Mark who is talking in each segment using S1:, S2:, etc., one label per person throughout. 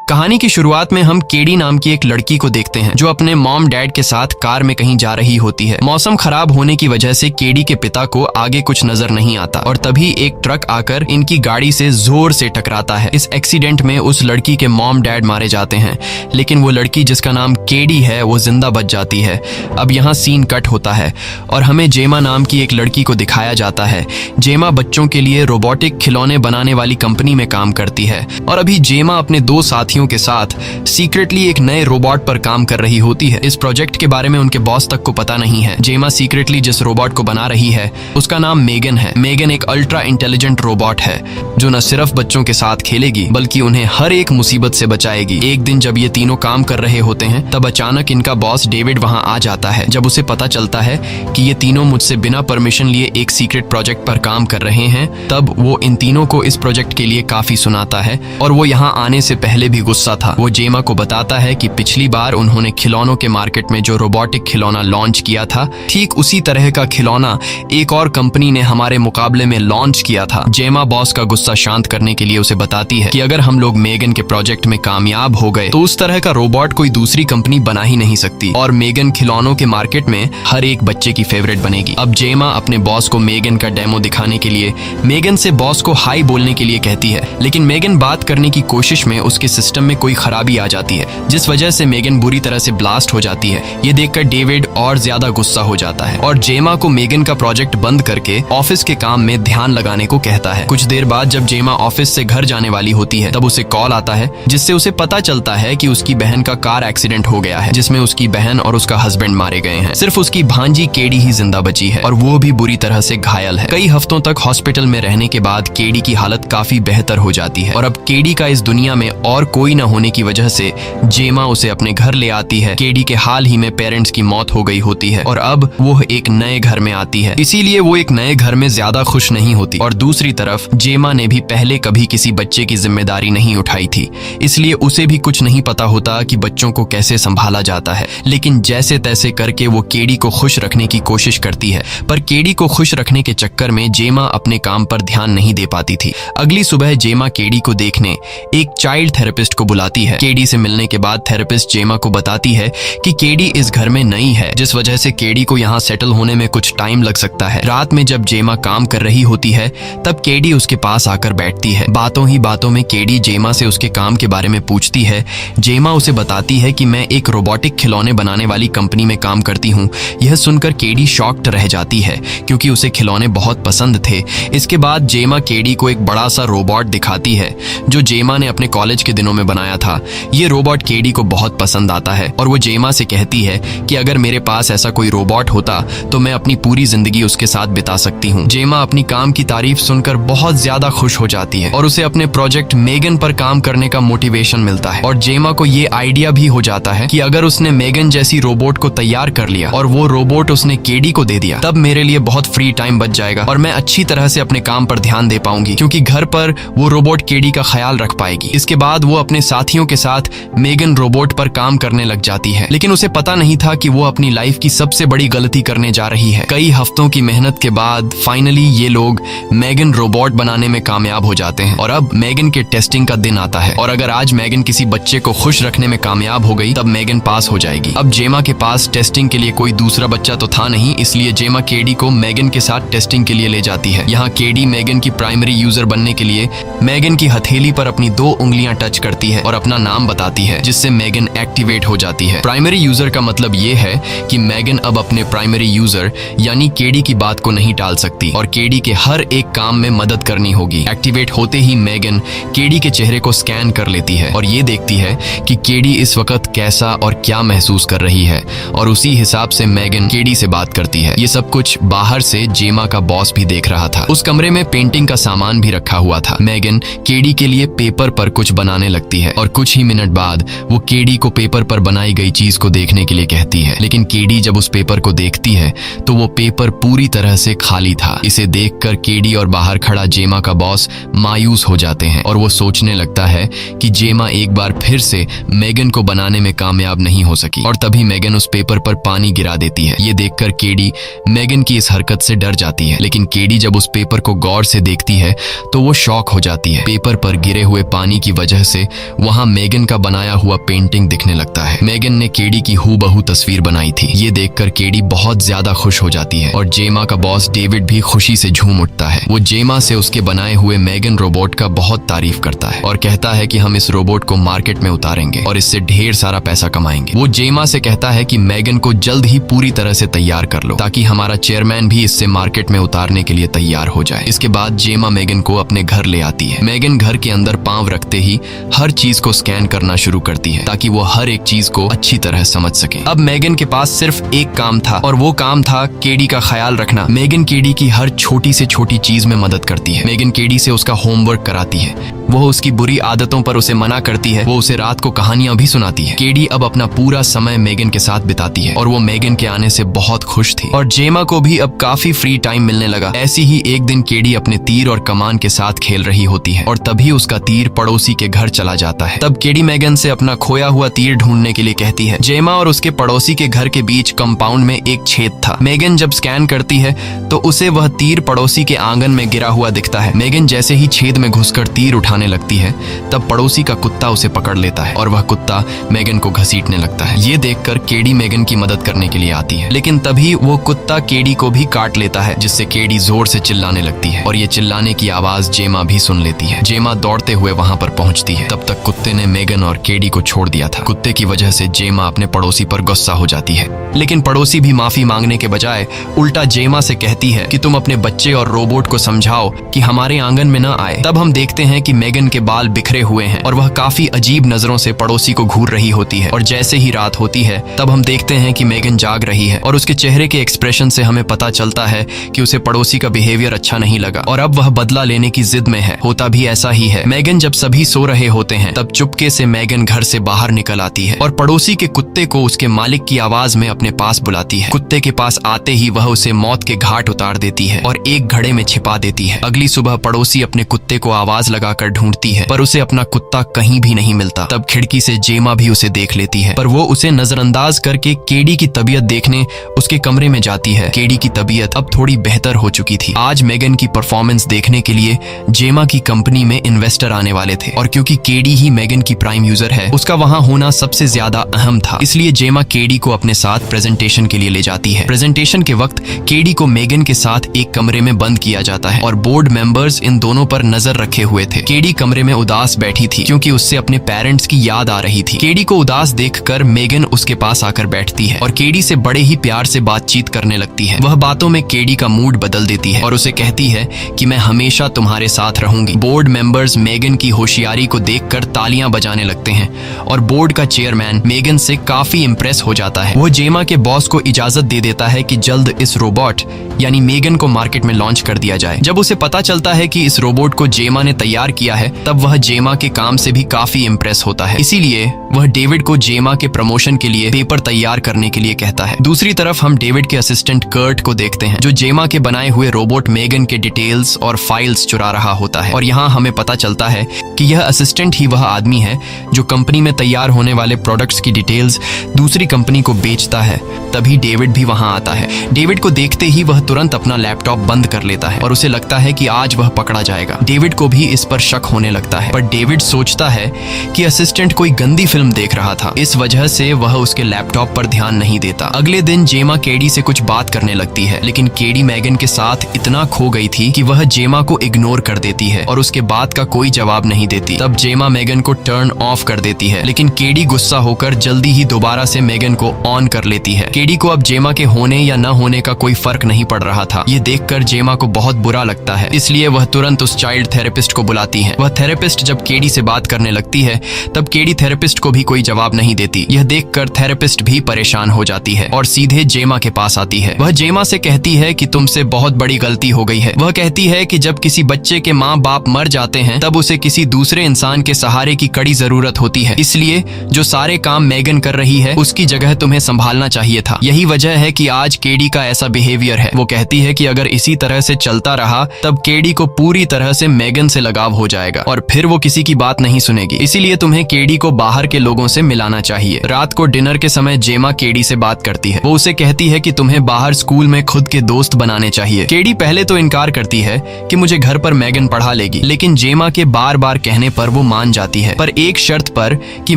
S1: कहानी की शुरुआत में हम केडी नाम की एक लड़की को देखते हैं जो अपने मॉम डैड के साथ कार में कहीं जा रही होती है। मौसम खराब होने की वजह से केडी के पिता को आगे कुछ नजर नहीं आता और तभी एक ट्रक आकर इनकी गाड़ी से जोर से टकराता है। इस एक्सीडेंट में उस लड़की के मॉम डैड मारे जाते हैं, लेकिन वो लड़की जिसका नाम केडी है वो जिंदा बच जाती है। अब यहाँ सीन कट होता है और हमें जेमा नाम की एक लड़की को दिखाया जाता है। जेमा बच्चों के लिए रोबोटिक खिलौने बनाने वाली कंपनी में काम करती है और अभी जेमा अपने दो साथियों के साथ सीक्रेटली एक नए रोबोट पर काम कर रही होती है। इस प्रोजेक्ट के बारे में उनके बॉस तक को पता नहीं है। जेमा सीक्रेटली जिस रोबोट को बना रही है उसका नाम मेगन है। मेगन एक अल्ट्रा इंटेलिजेंट रोबोट है जो न सिर्फ बच्चों के साथ खेलेगी बल्कि उन्हें हर एक मुसीबत से बचाएगी। एक दिन जब ये तीनों काम कर रहे होते हैं तब अचानक इनका बॉस डेविड वहां आ जाता है। जब उसे पता चलता है कि ये तीनों मुझसे बिना परमिशन लिए एक सीक्रेट प्रोजेक्ट पर काम कर रहे हैं तब वो इन तीनों को इस प्रोजेक्ट के लिए काफी सुनाता है और वो यहाँ आने से पहले भी गुस्सा था। वो जेमा को बताता है कि पिछली बार उन्होंने खिलौनों के मार्केट में जो रोबोटिक खिलौना लॉन्च किया था ठीक उसी तरह का खिलौना एक और कंपनी ने हमारे मुकाबले में लॉन्च किया था। जेमा बॉस का गुस्सा शांत करने के लिए उसे बताती है कि अगर हम लोग मेगन के प्रोजेक्ट में कामयाब हो गए तो उस तरह का रोबोट कोई दूसरी कंपनी बना ही नहीं सकती और मेगन खिलौनों के मार्केट में हर एक बच्चे की फेवरेट बनेगी। अब जेमा अपने बॉस को मेगन का डेमो दिखाने के लिए मेगन से बॉस को हाई बोलने के लिए कहती है, लेकिन मेगन बात करने की कोशिश में उसके सिस्टम में कोई खराबी आ जाती है जिस वजह से मेगन बुरी तरह से ब्लास्ट हो जाती है। ये देखकर डेविड और ज्यादा गुस्सा हो जाता है और जेमा को मेगन का प्रोजेक्ट बंद करके ऑफिस के काम में ध्यान लगाने को कहता है। कुछ देर बाद जब जेमा ऑफिस से घर जाने वाली होती है तब उसे कॉल आता है जिससे उसे पता चलता है कि उसकी बहन का कार एक्सीडेंट हो गया है जिसमें उसकी बहन और उसका हस्बैंड मारे गए हैं। सिर्फ उसकी भांजी केडी ही जिंदा बची है और वो भी बुरी तरह से घायल है। कई हफ्तों तक हॉस्पिटल में रहने के बाद केडी की हालत काफी बेहतर हो जाती है और अब केडी का इस दुनिया में और कोई न होने की वजह से जेमा उसे अपने घर ले आती है। केडी के हाल ही में पेरेंट्स की मौत हो गई होती है और अब वो एक नए घर में आती है, इसीलिए वो एक नए घर में ज्यादा खुश नहीं होती। और दूसरी तरफ जेमा ने भी पहले कभी किसी बच्चे की जिम्मेदारी नहीं उठाई थी, इसलिए उसे भी कुछ नहीं पता होता कि बच्चों को कैसे संभाला जाता है। लेकिन जैसे तैसे करके वो केडी को खुश रखने की कोशिश करती है, पर केडी को खुश रखने के चक्कर में जेमा अपने काम पर ध्यान नहीं दे पाती थी। अगली सुबह जेमा केडी को देखने एक चाइल्ड थेरेपिस्ट को बुलाती है। केडी से मिलने के बाद थेरेपिस्ट जेमा को बताती है कि केडी इस घर में नई है जिस वजह से केडी को यहाँ सेटल होने में कुछ टाइम लग सकता है। रात में जब जेमा काम कर रही होती है तब केडी उसके पास आकर बैठती है। बातों ही बातों में केडी जेमा से उसके काम के बारे में पूछती है। जेमा उसे बताती है कि मैं एक रोबोटिक खिलौने बनाने वाली कंपनी में काम करती हूँ। यह सुनकर केडी शॉक्ड रह जाती है क्योंकि उसे खिलौने बहुत पसंद थे। इसके बाद जेमा केडी को एक बड़ा सा रोबोट दिखाती है जो जेमा ने अपने कॉलेज के दिनों में बनाया था। ये रोबोट केडी को बहुत पसंद आता है और वो जेमा से कहती है कि अगर मेरे पास ऐसा कोई रोबोट होता तो मैं अपनी पूरी जिंदगी उसके साथ बिता सकती हूँ। जेमा अपनी काम की तारीफ सुनकर बहुत ज्यादा खुश हो जाती है और उसे अपने प्रोजेक्ट मेगन पर काम करने का मोटिवेशन मिलता है और जेमा को ये आइडिया भी हो जाता है कि अगर उसने मेगन जैसी रोबोट को तैयार कर लिया और वो रोबोट उसने केडी को दे दिया तब मेरे लिए बहुत फ्री टाइम बच जाएगा और मैं अच्छी तरह से अपने काम पर ध्यान दे पाऊंगी क्योंकि घर पर वो रोबोट केडी का ख्याल रख पाएगी। इसके बाद वो अपने साथियों के साथ मेगन रोबोट पर काम करने लग जाती है, लेकिन उसे पता नहीं था कि वो अपनी लाइफ की सबसे बड़ी गलती करने जा रही है। कई हफ्तों की मेहनत के बाद फाइनली ये लोग मेगन रोबोट बनाने में कामयाब हो जाते हैं और अब मेगन के टेस्टिंग का दिन आता है और अगर आज मेगन किसी बच्चे को खुश रखने में कामयाब हो गई तब मेगन पास हो जाएगी। अब जेमा के पास टेस्टिंग के लिए कोई दूसरा बच्चा तो था नहीं, इसलिए जेमा केडी को मेगन के साथ टेस्टिंग के लिए ले जाती है। यहाँ केडी मेगन की प्राइमरी यूजर बनने के लिए मेगन की हथेली पर अपनी 2 उंगलियां टच करती है और अपना नाम बताती है जिससे मेगन एक्टिवेट हो जाती है। प्राइमरी यूजर का मतलब ये है कि मेगन अब अपने प्राइमरी यूजर यानी केडी की बात को नहीं टाल सकती और केडी के हर एक काम में मदद करनी होगी। एक्टिवेट होते ही मेगन केडी के चेहरे को स्कैन कर लेती है और ये देखती है कि केडी इस वक्त कैसा और क्या महसूस कर रही है और उसी हिसाब से मेगन केडी से बात करती है। ये सब कुछ बाहर से जेमा का बॉस भी देख रहा था। उस कमरे में पेंटिंग का सामान भी रखा हुआ था। मेगन केडी के लिए पेपर पर कुछ बनाने लगती है और कुछ ही मिनट बाद वो केडी को पेपर पर बनाई गई चीज को देखने के लिए कहती है, लेकिन केडी जब उस पेपर को देखती है तो वो पेपर पूरी तरह से खाली था। इसे देखकर केडी और बाहर खड़ा जेमा का बॉस मायूस हो जाते हैं और वो सोचने लगता है कि जेमा एक बार फिर से मेगन को बनाने में कामयाब नहीं हो सकी और तभी मेगन उस पेपर पर पानी गिरा देती है। ये देखकर केडी मेगन की इस हरकत से डर जाती है, लेकिन केडी जब उस पेपर को गौर से देखती है तो वो शॉक हो जाती है। पेपर पर गिरे हुए पानी की वजह से वहाँ मेगन का बनाया हुआ पेंटिंग दिखने लगता है। मेगन ने केडी की हूबहू तस्वीर बनाई थी। ये देखकर केडी बहुत ज्यादा खुश हो जाती है और जेमा का बॉस डेविड भी खुशी से झूम उठता है। वो जेमा से उसके बनाए हुए मेगन रोबोट का बहुत तारीफ करता है और कहता है कि हम इस रोबोट को मार्केट में उतारेंगे और इससे ढेर सारा पैसा कमाएंगे। वो जेमा से कहता है कि मेगन को जल्द ही पूरी तरह से तैयार कर लो ताकि हमारा चेयरमैन भी इससे मार्केट में उतारने के लिए तैयार हो जाए। इसके बाद जेमा मेगन को अपने घर ले आती है। मेगन घर के अंदर पांव रखते ही हर चीज को स्कैन करना शुरू करती है ताकि वो हर एक चीज को अच्छी तरह समझ सके। अब मेगन के पास सिर्फ एक काम था और वो काम था केडी का ख्याल रखना। मेगन केडी की हर छोटी से छोटी चीज में मदद करती है। मेगन केडी से उसका होमवर्क कराती है, वो उसकी बुरी आदतों पर उसे मना करती है, वो उसे रात को कहानियां भी सुनाती है। केडी अब अपना पूरा समय मेगन के साथ बिताती है और वो मेगन के आने से बहुत खुश थी और जेमा को भी अब काफी फ्री टाइम मिलने लगा। ऐसी ही एक दिन केडी अपने तीर और कमान के साथ खेल रही होती है और तभी उसका तीर पड़ोसी के घर चला जाता है। तब केडी मेगन से अपना खोया हुआ तीर ढूंढने के लिए कहती है। जेमा और उसके पड़ोसी के घर के बीच कंपाउंड में एक छेद था। मेगन जब स्कैन करती है तो उसे वह तीर पड़ोसी के आंगन में गिरा हुआ दिखता है। मेगन जैसे ही छेद में घुसकर तीर उठाने लगती है तब पड़ोसी का कुत्ता उसे पकड़ लेता है और वह कुत्ता मेगन को घसीटने लगता है। ये देखकर केडी मेगन की मदद करने के लिए आती है, लेकिन तभी वो कुत्ता केडी को भी काट लेता है जिससे केडी जोर से चिल्लाने लगती है और ये चिल्लाने की आवाज जेमा भी सुन लेती है। जेमा दौड़ते हुए वहां पर पहुंचती है। तब तक कुत्ते ने मेगन और केडी को छोड़ दिया था। कुत्ते की वजह से जेमा अपने पड़ोसी पर गुस्सा हो जाती है, लेकिन पड़ोसी भी माफी मांगने के बजाय उल्टा जेमा से कहती है कि तुम अपने बच्चे और रोबोट को समझाओ कि हमारे आंगन में न आए। तब हम देखते हैं कि मेगन के बाल बिखरे हुए हैं और वह काफी अजीब नजरों से पड़ोसी को घूर रही होती है और जैसे ही रात होती है तब हम देखते हैं कि मेगन जाग रही है और उसके चेहरे के एक्सप्रेशन से हमें पता चलता है कि उसे पड़ोसी का बिहेवियर अच्छा नहीं लगा और अब वह बदला लेने की जिद में है। होता भी ऐसा ही है। मेगन जब सभी सो रहे होते हैं तब चुपके से मेगन घर से बाहर निकल आती है और पड़ोसी के कुत्ते को उसके मालिक की आवाज में अपने पास बुलाती है। कुत्ते के पास आते ही वह उसे मौत के घाट उतार देती है और एक घड़े में छिपा देती है। अगली सुबह पड़ोसी अपने कुत्ते को आवाज लगाकर ढूंढती है पर उसे अपना कुत्ता कहीं भी नहीं मिलता। तब खिड़की से जेमा भी उसे देख लेती है पर वो उसे नजरअंदाज करके केडी की तबीयत देखने उसके कमरे में जाती है। केडी की तबीयत अब थोड़ी बेहतर हो चुकी थी। आज मेगन की परफॉर्मेंस देखने के लिए जेमा की कंपनी में इन्वेस्टर आने वाले थे और क्योंकि केडी ही मेगन की प्राइम यूजर है उसका वहां होना सबसे ज्यादा अहम था, इसलिए जेमा केडी को अपने साथ प्रेजेंटेशन के लिए ले जाती है। प्रेजेंटेशन के वक्त केडी को मेगन के साथ एक कमरे में बंद किया जाता है और बोर्ड मेंबर्स इन दोनों पर नजर रखे हुए थे। केडी कमरे में उदास बैठी थी क्योंकि उससे अपने पेरेंट्स की याद आ रही थी। केडी को उदास देखकर मेगन उसके पास आकर बैठती है और केडी से बड़े ही प्यार से बातचीत करने लगती है। वह बातों में केडी का मूड बदल देती है और उसे कहती है कि मैं हमेशा तुम्हारे साथ रहूंगी। बोर्ड मेंबर्स मेगन की होशियारी को देखकर तालियां बजाने लगते हैं और बोर्ड का चेयरमैन मेगन से काफी इंप्रेस हो जाता है। वो जेमा के बॉस को इजाजत दे देता है कि जल्द इस रोबोट यानी मेगन को मार्केट में लॉन्च कर दिया जाए। जब उसे पता चलता है कि इस रोबोट को जेमा ने तैयार किया है तब वह जेमा के काम से भी काफी इंप्रेस होता है, इसीलिए वह डेविड को जेमा के प्रमोशन के लिए पेपर तैयार करने के लिए कहता है। दूसरी तरफ हम डेविड के असिस्टेंट कर्ट को देखते हैं जो जेमा के बनाए हुए रोबोट मेगन के डिटेल्स और फाइल्स चुरा रहा होता है और यहाँ हमें पता चलता है कि यह असिस्टेंट ही वह आदमी है जो कंपनी में तैयार होने वाले प्रोडक्ट्स की डिटेल्स दूसरी कंपनी को बेचता है। तभी डेविड भी वहां आता है। डेविड को देखते ही वह तुरंत अपना लैपटॉप बंद कर लेता है और उसे लगता है कि आज वह पकड़ा जाएगा। डेविड को भी इस पर शक होने लगता है पर डेविड सोचता है कि असिस्टेंट कोई गंदी फिल्म देख रहा था, इस वजह से वह उसके लैपटॉप पर ध्यान नहीं देता। अगले दिन जेमा केडी से कुछ बात करने लगती है लेकिन केडी मेगन के साथ इतना खो गई थी कि वह जेमा को इग्नोर कर देती है और उसके बात का कोई जवाब नहीं देती। तब जेमा मेगन को टर्न ऑफ कर देती है लेकिन केडी गुस्सा होकर जल्दी ही दोबारा से मेगन को ऑन कर लेती है। केडी को अब जेमा के होने या न होने का कोई फर्क नहीं पड़ रहा था। ये देखकर जेमा को बहुत बुरा लगता है, इसलिए वह तुरंत उस चाइल्ड थेरेपिस्ट को बुलाती है। वह थेरेपिस्ट जब केडी से बात करने लगती है तब केडी थेरेपिस्ट को भी कोई जवाब नहीं देती। यह देखकर थेरेपिस्ट भी परेशान हो जाती है और सीधे जेमा के पास आती है। वह जेमा से कहती है कि तुमसे बहुत बड़ी गलती हो गई है। वह कहती है कि जब किसी बच्चे के माँ बाप मर जाते हैं तब उसे किसी दूसरे इंसान के सहारे की कड़ी जरूरत होती है, इसलिए जो सारे काम मेगन कर रही है उसकी जगह तुम्हें संभालना चाहिए था। यही वजह है कि आज केडी का ऐसा बिहेवियर है। वो कहती है कि अगर इसी तरह से चलता रहा तब केडी को पूरी तरह से मेगन से लगाव हो जाएगा और फिर वो किसी की बात नहीं सुनेगी। इसीलिए तुम्हें केडी को बाहर के लोगों से मिलाना चाहिए। रात को डिनर के समय जेमा केडी से बात करती है। वो उसे कहती है कि तुम्हें बाहर स्कूल में खुद के दोस्त बनाने चाहिए। केडी पहले तो इनकार करती है कि मुझे घर पर मेगन पढ़ा लेगी, लेकिन जेमा के बार बार कहने पर वो मान जाती है, पर एक शर्त पर कि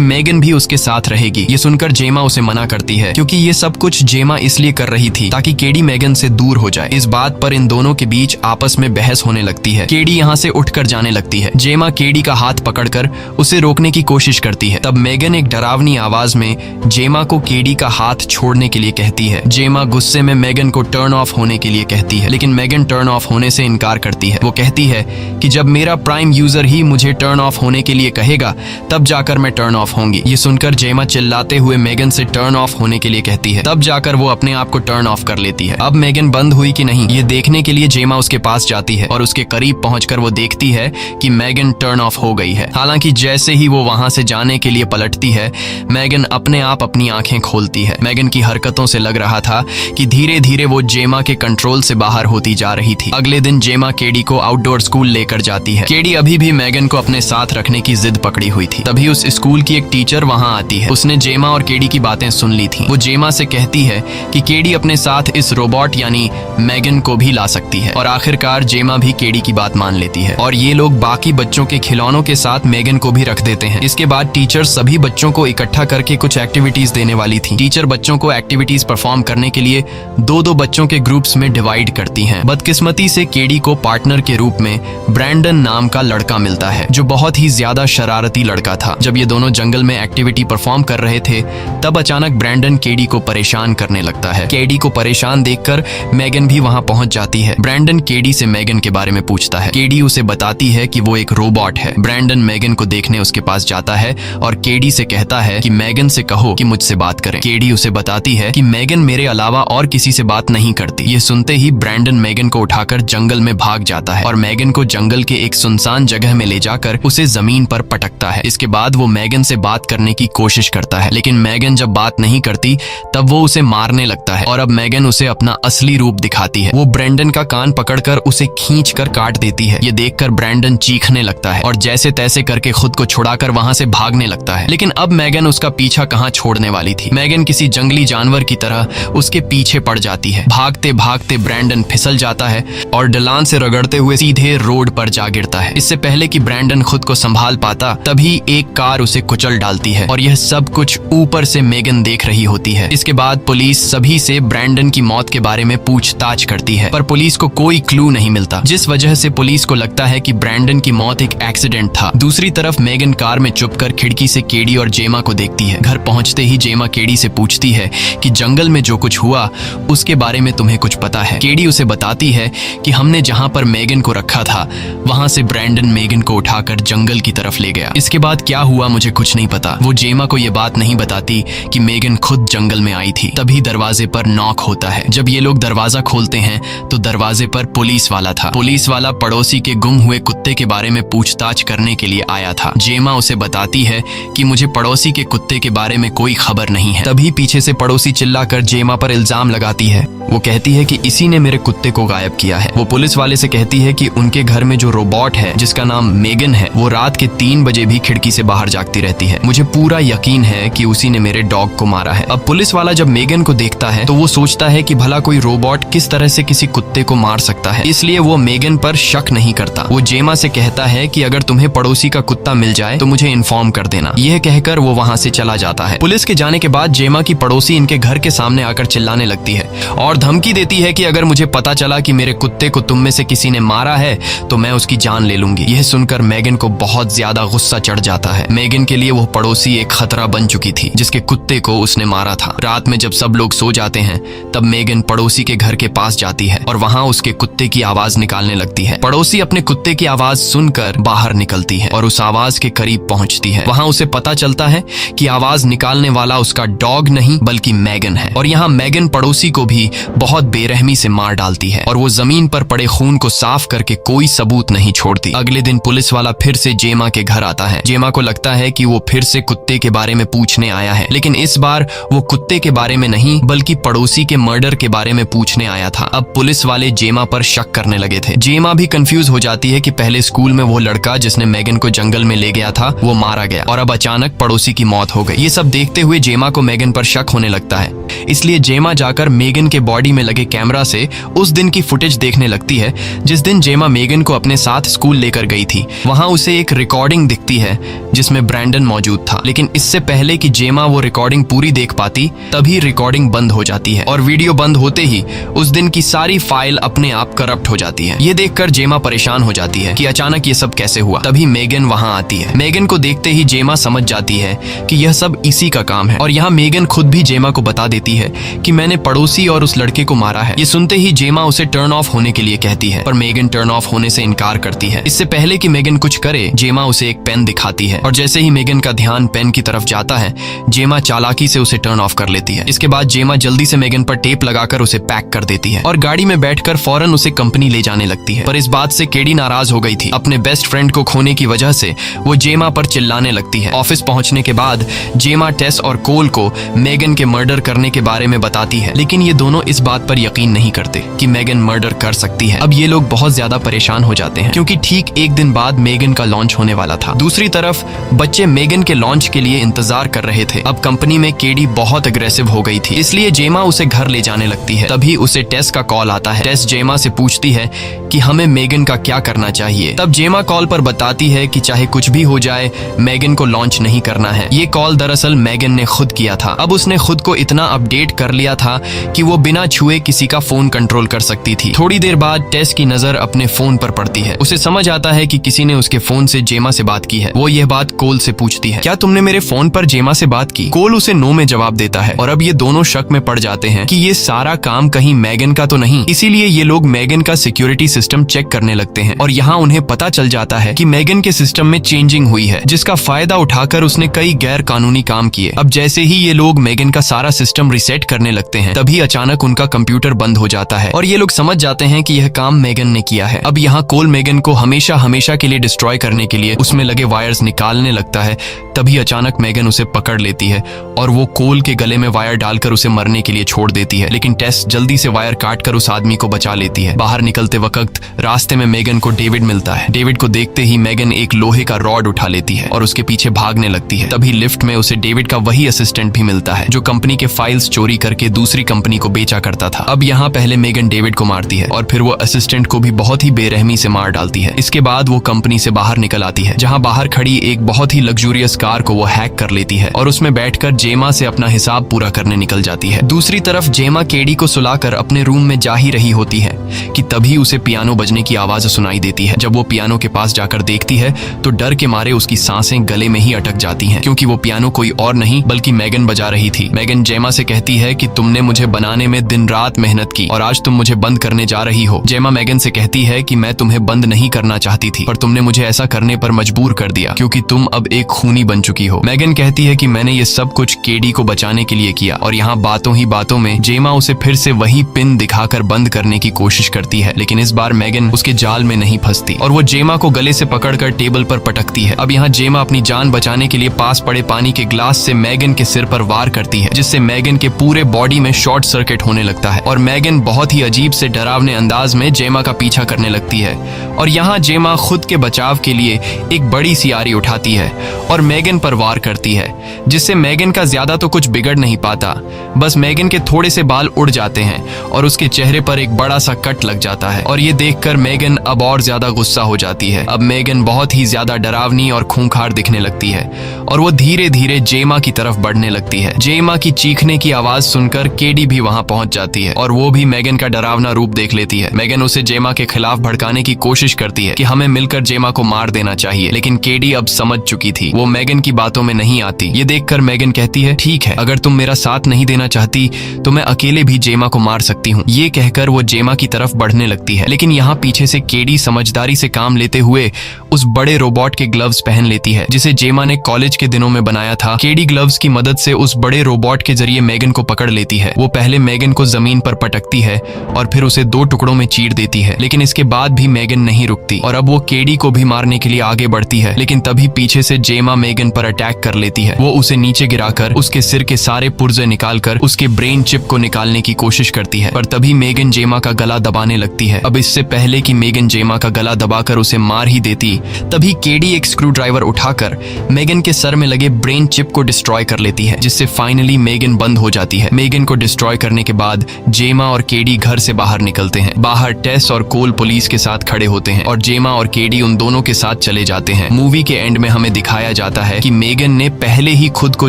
S1: मेगन भी उसके साथ रहेगी। ये सुनकर जेमा उसे मना करती है, क्योंकि ये सब कुछ जेमा इसलिए कर रही थी ताकि केडी मेगन से दूर हो जाए। इस बात पर इन दोनों के बीच आपस में बहस होने लगती है। केडी यहाँ से उठकर जाने लगती है। जेमा केडी का हाथ पकड़कर उसे रोकने की कोशिश करती है। तब मेगन एक डरावनी आवाज में जेमा को केडी का हाथ छोड़ने के लिए कहती है। जेमा गुस्से में मेगन को टर्न ऑफ होने के लिए कहती है, लेकिन मेगन टर्न ऑफ होने से इनकार करती है। वो कहती है कि जब मेरा प्राइम यूजर ही मुझे टर्न ऑफ होने के लिए कहेगा तब जाकर मैं टर्न ऑफ होंगी। ये सुनकर जेमा चिल्लाते हुए मेगन से टर्न ऑफ होने के लिए कहती है। तब जाकर वो अपने आप को टर्न ऑफ कर लेती है। अब मेगन बंद हुई कि नहीं ये देखने के लिए जेमा उसके पास जाती है और उसके करीब पहुंचकर वो देखती है कि मेगन टर्न ऑफ हो गई है। हालांकि जैसे ही वो वहां से जाने के लिए पलटती है, मेगन अपने आप अपनी आंखें खोलती है। मेगन की हरकतों से लग रहा था कि धीरे धीरे वो जेमा के कंट्रोल से बाहर होती जा रही थी। अगले दिन जेमा केडी को आउटडोर स्कूल लेकर जाती है। केडी अभी भी मेगन को अपने साथ रखने की जिद पकड़ी हुई थी। तभी उस स्कूल की एक टीचर वहां आती है। उसने जेमा और केडी की बातें सुन ली थी। वो जेमा से कहती है कि केडी अपने साथ इस रोबोट यानी मेगन को भी ला सकती है, और आखिरकार जेमा भी केडी की बात मान लेती है और ये लोग बाकी बच्चों के खिलौनों के साथ मेगन को भी रख देते हैं। इसके बाद टीचर सभी बच्चों को इकट्ठा करके कुछ एक्टिविटीज देने वाली थी। टीचर बच्चों को एक्टिविटीज परफॉर्म करने के लिए दो दो बच्चों के ग्रुप्स में डिवाइड करती हैं। बदकिस्मती से केडी को पार्टनर के रूप में ब्रैंडन नाम का लड़का मिलता है, जो बहुत ही ज्यादा शरारती लड़का था। जब ये दोनों जंगल में एक्टिविटी परफॉर्म कर रहे थे तब अचानक ब्रैंडन केडी को परेशान करने लगता है। केडी को परेशान देखकर मेगन भी वहां पहुंच जाती है। ब्रैंडन केडी से मेगन के बारे में पूछता है। केडी उसे बताती है कि वो एक रोबोट है। ब्रैंडन मेगन को देखने उसके पास जाता है और केडी से कहता है कि मेगन से कहो कि मुझसे बात करें। केडी उसे बताती है कि मेगन मेरे अलावा और किसी से बात नहीं करती। ये सुनते ही ब्रैंडन मेगन को उठाकर जंगल में भाग जाता है और मेगन को जंगल के एक सुनसान जगह में ले जाकर उसे जमीन पर पटकता है। इसके बाद वो मेगन से बात करने की कोशिश करता है, लेकिन मेगन जब बात नहीं करती तब वो उसे मारने लगता है और अब मेगन उसे अपना असली रूप दिखाती है। वो ब्रैंडन का कान पकड़कर उसे खींचकर काट देती है। ये देखकर ब्रैंडन चीखने लगता है और जैसे तैसे करके खुद को छुड़ाकर वहां से भागने लगता है, लेकिन अब मेगन उसका पीछा कहां छोड़ने वाली थी। मेगन किसी जंगली जानवर की तरह उसके पीछे पड़ जाती है। भागते भागते ब्रैंडन फिसल जाता है और ढलान से रगड़ते हुए सीधे रोड पर जा गिरता है। इससे पहले कि ब्रैंडन खुद को संभाल पाता तभी एक कार उसे कुचल डालती है और यह सब कुछ ऊपर से मेगन देख रही होती है। इसके बाद पुलिस सभी से ब्रैंडन की मौत के बारे में पूछताछ करती है, पर पुलिस को कोई क्लू नहीं मिलता, जिस वजह से पुलिस को लगता है कि ब्रैंडन की मौत एक एक्सीडेंट था। दूसरी तरफ मेगन कार में चुपकर खिड़की से केडी और जेमा को देखती है। घर पहुंचते ही जेमा केडी से पूछती है कि जंगल में जो कुछ हुआ उसके बारे में तुम्हें कुछ पता है। केडी उसे बताती है कि हमने जहां पर मेगन को रखा था वहां से ब्रैंडन मेगन को उठाकर जंगल की तरफ ले गया। इसके बाद क्या हुआ मुझे कुछ नहीं पता। वो जेमा को यह बात नहीं बताती कि मेगन खुद जंगल में आई थी। तभी दरवाजे पर नॉक होता है। जब ये लोग दरवाजा खोलते हैं तो दरवाजे पर पुलिस वाला था। पुलिस वाला पड़ोसी के गुम हुए कुत्ते के बारे में पूछताछ करने के लिए आया था। जेमा उसे बताती है कि मुझे पड़ोसी के कुत्ते के बारे में कोई खबर नहीं है। तभी पीछे से पड़ोसी चिल्लाकर जेमा पर इल्जाम लगाती है। वो कहती है कि इसी ने मेरे कुत्ते को गायब किया है। वो पुलिस वाले से कहती है कि उनके घर में जो रोबोट है जिसका नाम मेगन है वो रात के 3 बजे भी खिड़की से बाहर जागती रहती है। मुझे पूरा यकीन है कि उसी ने मेरे डॉग को मारा है। अब पुलिस वाला जब मेगन को देखता है तो वो सोचता है कि भला कोई रोबोट किस तरह से किसी कुत्ते को मार सकता है, इसलिए वो मेगन पर शक नहीं करता। वो जेमा से कहता है कि अगर तुम्हें पड़ोसी का कुत्ता मिल जाए तो मुझे इन्फॉर्म कर देना। यह कहकर वो वहां से चला जाता है। पुलिस के जाने के बाद जेमा की पड़ोसी इनके घर के सामने आकर चिल्लाने लगती है और धमकी देती है कि अगर मुझे पता चला कि मेरे कुत्ते को तुम में से किसी ने मारा है तो मैं उसकी जान ले लूंगी। यह सुनकर मेगन को बहुत ज्यादा गुस्सा चढ़ जाता है। मेगन के लिए वो पड़ोसी एक खतरा बन चुकी थी जिसके कुत्ते को उसने मारा था। रात में जब सब लोग सो जाते हैं तब मेगन पड़ोसी के घर के पास जाती है और वहां उसके कुत्ते की आवाज निकालने लगती है। पड़ोसी अपने कुत्ते की आवाज सुनकर बाहर निकलती है और उस आवाज के करीब पहुंचती है। वहां उसे पता चलता है कि आवाज निकालने वाला उसका डॉग नहीं बल्कि मेगन है और यहाँ मेगन पड़ोसी को भी बहुत बेरहमी से मार डालती है और वो जमीन पर पड़े खून को साफ करके कोई सबूत नहीं छोड़ती। अगले दिन पुलिस वाला फिर से जेमा के घर आता है। जेमा को लगता है कि वो फिर से कुत्ते के बारे में पूछने आया है, लेकिन इस बार वो कुत्ते के बारे में नहीं बल्कि पड़ोसी के मर्डर के बारे में पूछने आया था। अब पुलिस वाले जेमा पर शक करने लगे थे। जेमा भी कंफ्यूज हो जाती है कि पहले स्कूल स्कूल में वो लड़का जिसने मेगन को जंगल में ले गया था वो मारा गया और अब अचानक पड़ोसी की मौत हो गई। ये सब देखते हुए जेमा को मेगन पर शक होने लगता है, इसलिए जेमा जाकर मेगन के बॉडी में लगे कैमरा से उस दिन की फुटेज देखने लगती है जिस दिन जेमा मेगन को अपने साथ स्कूल लेकर गई थी। वहां उसे एक रिकॉर्डिंग दिखती है जिसमें ब्रैंडन मौजूद था, लेकिन इससे पहले कि जेमा वो रिकॉर्डिंग पूरी देख पाती तभी रिकॉर्डिंग बंद हो जाती है और वीडियो बंद होते ही उस दिन की सारी फाइल अपने आप करप्ट हो जाती है। ये देखकर जेमा परेशान हो जाती है कि अचानक ये सब कैसे हुआ। तभी मेगन वहां आती है। मेगन को देखते ही जेमा समझ जाती है कि यह सब इसी का काम है और यहाँ मेगन खुद भी जेमा को बता देती है कि मैंने पड़ोसी और उस लड़के को मारा है। ये सुनते ही जेमा उसे टर्न ऑफ होने के लिए कहती है पर मेगन टर्न ऑफ होने से इनकार करती है। इससे पहले कि मेगन कुछ करे जेमा उसे एक पेन दिखाती है और जैसे ही मेगन का ध्यान पेन की तरफ जाता है जेमा चालाकी से उसे टर्न ऑफ कर लेती है। इसके बाद जेमा जल्दी से मेगन पर टेप लगाकर उसे पैक कर देती है और गाड़ी में बैठकर फौरन उसे कंपनी ले जाने लगती है। पर इस बात से केडी नाराज हो गई थी। अपने बेस्ट फ्रेंड को खोने की वजह से वो जेमा पर चिल्लाने लगती है। ऑफिस पहुंचने के बाद जेमा टेस और कोल को मेगन के मर्डर करने के बारे में बताती है, लेकिन ये दोनों इस बात पर यकीन नहीं करते कि मेगन मर्डर कर सकती है। अब ये लोग बहुत ज्यादा परेशान हो जाते हैं क्योंकि ठीक एक दिन बाद मेगन का लॉन्च होने वाला था। दूसरी तरफ बच्चे मेगन के लॉन्च के लिए इंतजार कर रहे थे। अब कंपनी में केडी बहुत अग्रेसिव हो गई थी, इसलिए जेमा उसे घर ले जाने लगती है। तभी उसे टेस का कॉल आता है। टेस जेमा से पूछती है कि हमें मेगन का क्या करना चाहिए। तब जेमा कॉल पर बताती है कि चाहे कुछ भी हो जाए मेगन को लॉन्च नहीं करना है। ये कॉल दरअसल मेगन ने खुद किया था। अब उसने खुद को इतना अपडेट कर लिया था कि वो बिना छुए किसी का फोन कंट्रोल कर सकती थी। थोड़ी देर बाद टेस की नजर अपने फोन पर पड़ती है। उसे समझ आता है कि किसी ने उसके फोन से जेमा से बात की है। वो यह बात कोल से पूछती है, क्या तुमने मेरे फोन पर जेमा से बात की? कोल उसे नो में जवाब देता है और अब ये दोनों शक में पड़ जाते हैं कि ये सारा काम कहीं मेगन का तो नहीं। इसीलिए ये लोग मेगन का सिक्योरिटी सिस्टम चेक करने लगते हैं और यहाँ उन्हें पता चल जाता है कि मेगन के सिस्टम में चेंजिंग हुई है जिसका फायदा उठाकर उसने कई गैर कानूनी काम किए। अब जैसे ही ये लोग मेगन का सारा सिस्टम रिसेट करने लगते हैं तभी अचानक उनका कंप्यूटर बंद हो जाता है और ये लोग समझ जाते हैं कि यह काम मेगन ने किया है। अब यहाँ कोल मेगन को हमेशा हमेशा के लिए डिस्ट्रॉय करने के लिए उसमें लगे वायर्स निकालने लगता है। तभी अचानक मेगन उसे पकड़ लेती है और वो कोल के गले में वायर डालकर उसे मरने के लिए छोड़ देती है, लेकिन टेस जल्दी से वायर काटकर उस आदमी को बचा लेती है। बाहर निकलते वक्त रास्ते में मेगन को डेविड मिलता है। डेविड को देखते ही मेगन एक लोहे का रॉड उठा लेती है और उसके पीछे भागने लगती है। तभी लिफ्ट में उसे डेविड का वही असिस्टेंट भी मिलता है जो कंपनी के फाइल्स चोरी करके दूसरी कंपनी को बेचा करता था। अब यहाँ पहले मेगन डेविड को मारती है और फिर वो असिस्टेंट को भी बहुत ही बेरहमी से मार डालती है। इसके बाद वो कंपनी से बाहर निकल आती है जहाँ बाहर खड़ी एक बहुत ही लग्जूरियस कार को वो हैक कर लेती है और उसमें बैठकर जेमा से अपना हिसाब पूरा करने निकल जाती है। दूसरी तरफ जेमा केडी को सुलाकर अपने रूम में जा ही रही होती है कि तभी उसे पियानो बजने की आवाज सुनाई देती है। जब वो पियानो के पास जाकर देखती है तो डर के मारे उसकी सांसें गले में ही अटक जाती हैं क्योंकि वो पियानो कोई और नहीं बल्कि मेगन बजा रही थी। मेगन जेमा से कहती है कि तुमने मुझे बनाने में दिन रात मेहनत की और आज तुम मुझे बंद करने जा रही हो। जेमा मेगन से कहती है कि मैं तुम्हें बंद नहीं करना चाहती थी पर तुमने मुझे ऐसा करने पर मजबूर कर दिया क्योंकि तुम अब एक खूनी बन चुकी हो। मेगन कहती है कि मैंने ये सब कुछ केडी को बचाने के लिए किया और यहाँ बातों ही बातों में जेमा उसे फिर से वही पिन दिखाकर बंद करने की कोशिश करती है, लेकिन इस बार मेगन उसके जाल में नहीं फंसती और वो जेमा को गले से पकड़कर टेबल पर पटकती है। अब यहाँ जेमा अपनी जान बचाने के लिए पास पड़े पानी के ग्लास से मेगन के सिर पर वार करती है जिससे मेगन के पूरे बॉडी में शॉर्ट सर्किट होने लगता है और मेगन बहुत ही अजीब से डरावने अंदाज में जेमा का पीछा करने लगती है। और यहाँ जेमा खुद के बचाव के लिए एक बड़ी सी आरी उठाती है और मेगन पर वार करती है जिससे मेगन का ज्यादा तो कुछ बिगड़ नहीं पाता, बस मेगन के थोड़े से बाल उड़ जाते हैं और उसके चेहरे पर एक बड़ा सा कट लग जाता है और ये देखकर मेगन अब और ज्यादा गुस्सा हो जाती है। अब मेगन बहुत ही ज्यादा डरावनी और खूंखार दिखने लगती है और वो धीरे धीरे जेमा की तरफ बढ़ने लगती है। जेमा की चीखने की आवाज सुनकर केडी भी वहां पहुंच जाती है और वो भी मेगन का डरावना रूप देख लेती है। मेगन उसे जेमा के खिलाफ भड़काने की कोशिश करती है कि हमें मिलकर जेमा को मार देना चाहिए, लेकिन केडी अब समझ चुकी थी, वो मेगन की बातों में नहीं आती। ये देखकर मेगन कहती है ठीक है, अगर तुम मेरा साथ नहीं देना चाहती तो मैं अकेले भी जेमा को मार सकती हूँ। ये कहकर वो जेमा की तरफ बढ़ने लगती है, लेकिन यहाँ पीछे से केडी समझदारी से काम लेते हुए उस बड़े रोबोट के ग्लव्स पहन लेती है जिसे जेमा ने कॉलेज के दिनों में बनाया था। केडी ग्लव्स की मदद से उस बड़े रोबोट के जरिए मेगन को पकड़ लेती है। वो पहले मेगन को जमीन पर पटकती है और फिर उसे 2 टुकड़ों में चीर देती है, लेकिन इसके बाद भी मेगन नहीं रुकती और अब वो केडी को भी मारने के लिए आगे बढ़ती है, लेकिन तभी पीछे से जेमा मेगन पर अटैक कर लेती है। वो उसे नीचे गिराकर उसके सिर के सारे पुर्जे निकालकर आकर उसके ब्रेन चिप को निकालने की कोशिश करती है, पर तभी मेगन जेमा का गला दबाने लगती है। अब इससे पहले कि मेगन जेमा का गला दबाकर उसे मार ही देती, तभी केडी एक स्क्रू ड्राइवर उठाकर मेगन के सर में लगे ब्रेन चिप को डिस्ट्रॉय कर लेती है, जिससे फाइनली मेगन बंद हो जाती है। मेगन को डिस्ट्रॉय करने के बाद जेमा और केडी घर से बाहर निकलते हैं। बाहर टेस और कोल पुलिस के साथ खड़े होते हैं और जेमा और केडी उन दोनों के साथ चले जाते हैं। मूवी के एंड में हमें दिखाया जाता है कि मेगन ने पहले ही खुद को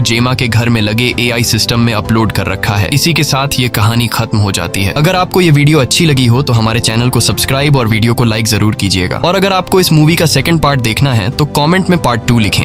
S1: जेमा के घर में लगे AI सिस्टम में अपलोड कर रखा है। इसी के साथ ये कहानी खत्म हो जाती है। अगर आपको ये वीडियो अच्छी लगी हो तो हमारे चैनल को सब्सक्राइब और वीडियो को लाइक जरूर कीजिएगा। और अगर आपको इस मूवी का सेकंड पार्ट देखना है तो कमेंट में पार्ट 2 लिखें।